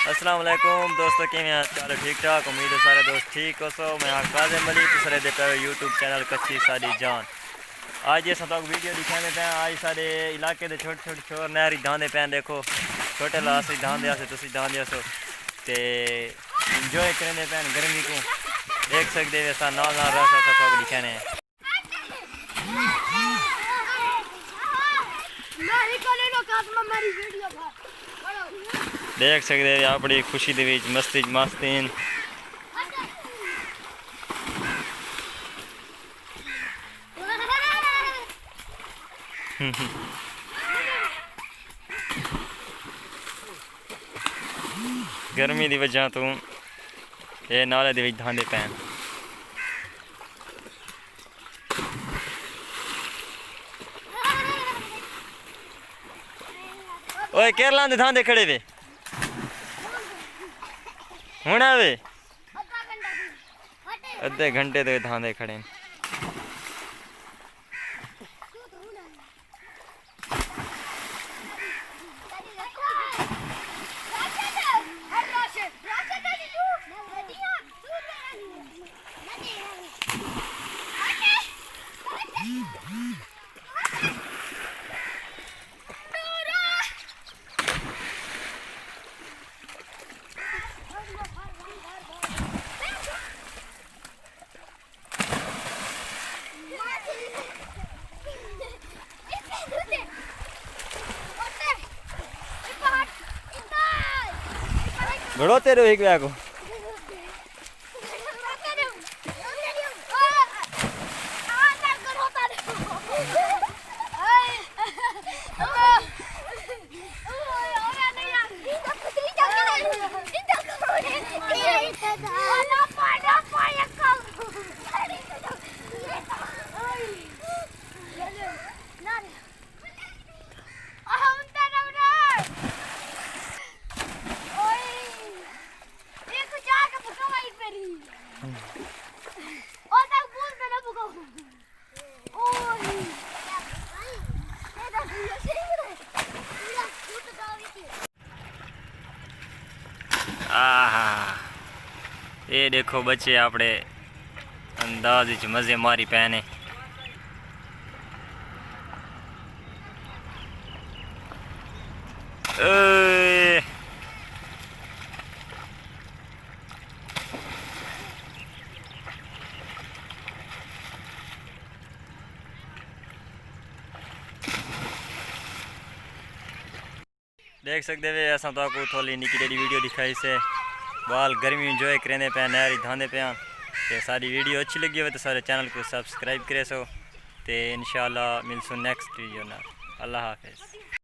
अस्सलाम वालेकुम दोस्तों, किवें हैं? सारे ठीक ठाक, उम्मीद है सारे दोस्त ठीक हो। सो मैं काज़िम अली तुसरे दे पे यूट्यूब चैनल कच्ची सारी जान। आज ये सब वीडियो दिखाने पे आज सारे इलाके दे छोटे छोटे छोर नहरी धांधे पे देखो, छोटे लास धांधे आसे तुसी धांधे सो ते इंजॉय करने पे गर्मी को देख सकते हो। ऐसा नाल नाल रस ऐसा सब दिखाने हैं। देख सकते हो आप बड़ी खुशी दे विच मस्ती मस्तीन गर्मी की वजह तो ये नाले दे विच धांधे पैन। ओए केरला दे धांधे खड़े वे हुण आवे अद्धे घंटे तो धांधे खड़े हैं। घड़ो तेरे एक ब्याह को ये देखो बच्चे आपड़े अंदाज च मजे मारी पैने। देख सकते वे असा तो आपको थोड़ी निकी जेडी वीडियो दिखाई से बाल गर्मी इंजॉय करने पे नहरी धांधे पे। तो सारी वीडियो अच्छी लगी हो तो सारे चैनल को सब्सक्राइब करे सो। तो इंशाल्लाह मिलसूँ नेक्स्ट वीडियो ना। अल्लाह हाफिज़।